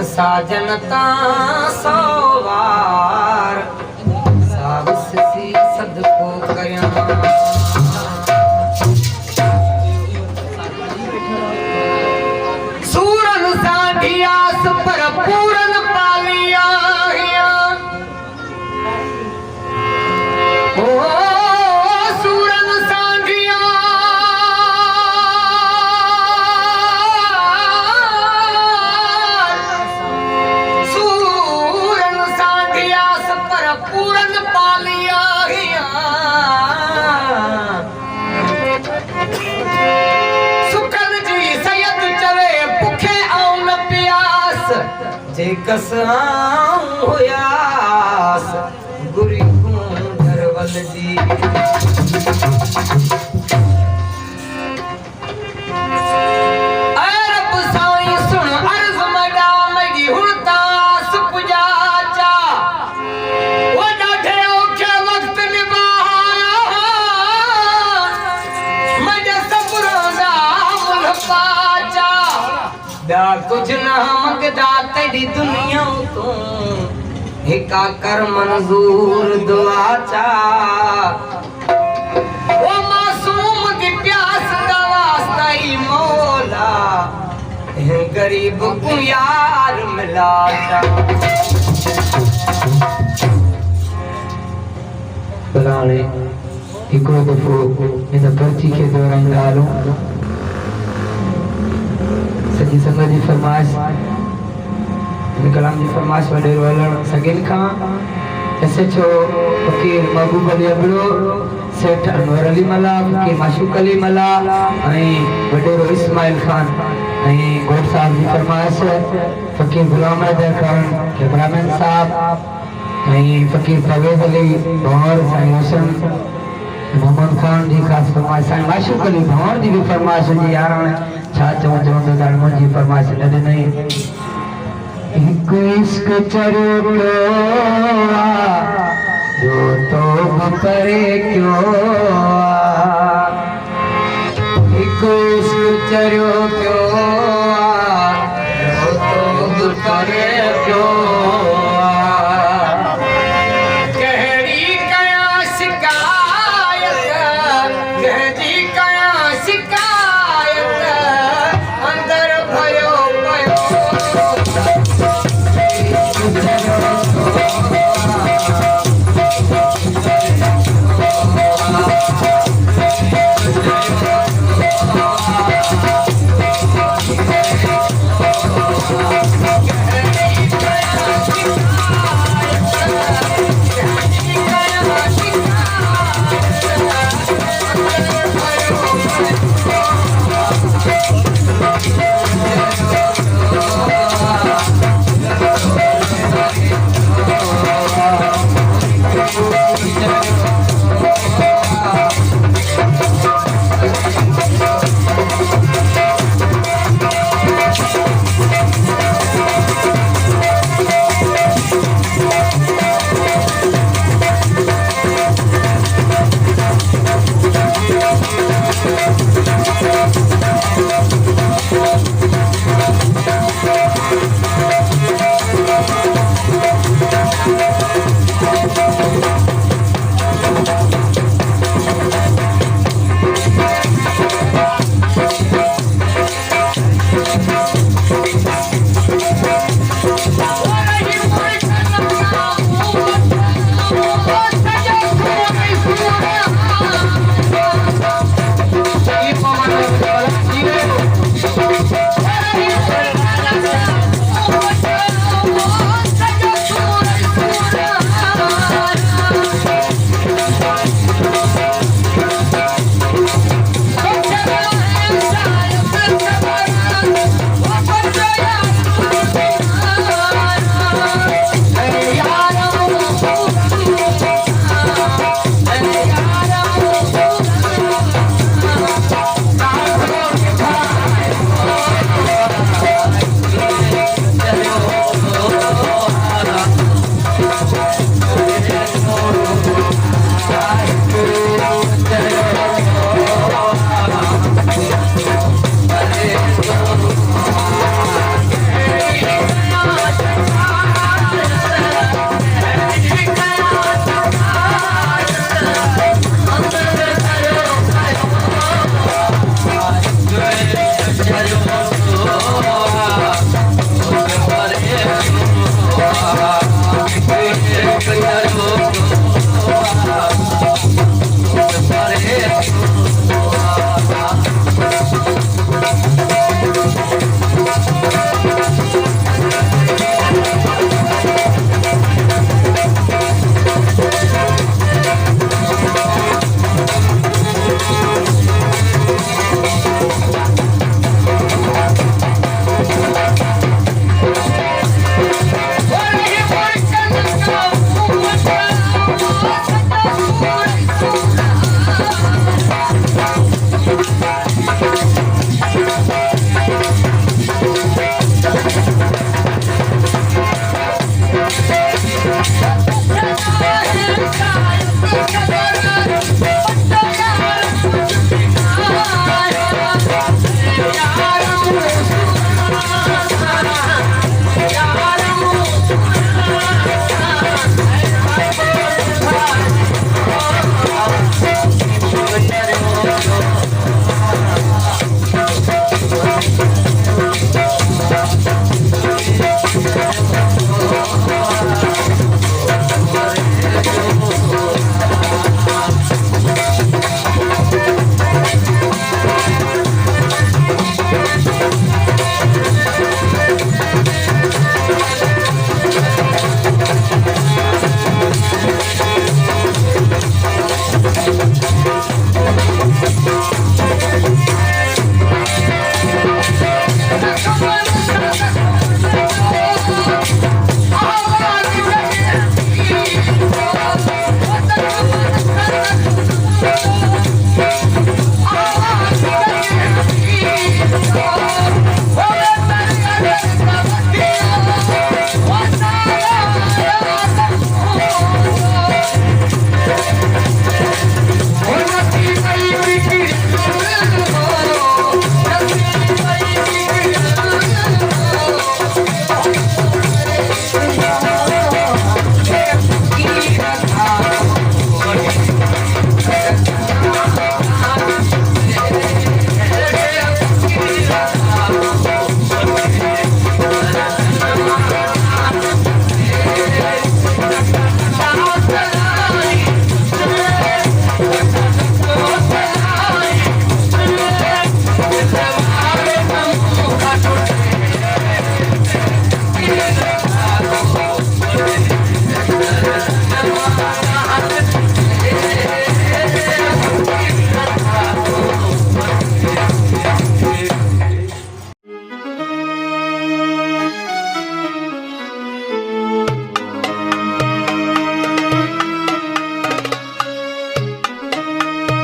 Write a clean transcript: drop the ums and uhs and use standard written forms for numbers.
साजनता सोवार साबिस सी सदको कया सूरन सांढियास पर पूरन पालिया ओ सूरन सांढिया पूरन पालिया सुकन जी सयद चवे भुखे आऊं न प्यास जे कस आऊं हुयास गुरी घरवल जी अरब साईं सुन अर्ज मडा मडी हुरतास पुजाचा कुछ न मंगदा तेरी दुनिया तो हिका कर मंजूर दुआ चा ओ मासूम की प्यास का वास्ता ही मौला गरीब को यार मिला चा बलाने हिकड़ो दफ़ो इन पर्ची के दौरान ॻाल्हि सॼी संगत जी फरमाइश इन कलाम जी फरमाइश वॾेरो हलण सॻिन खां SHO फ़कीर महबूब अली अबड़ो सेठ अनवर अली मला फ़कीर माशूक अली मला ऐं वॾेरो इस्माइल खान ऐं घोट साहब जी फरमाइश फ़कीर गुलाम हैदर खान कैमरामैन साहब ऐं फ़कीर परवेज़ अली भंवर साईं हुसैन मोहम्मद खान जी ख़ास फरमाइश साईं माशूक अली भंवर जी भी फरमाइश हुई यार छा चऊं चऊं त मुंहिंजी फरमाइश न ॾिनई हिकु इश्क चरियो पियो जो तो करे क्यों हिकु इश्क चरियो पियो जो तो करे क्यों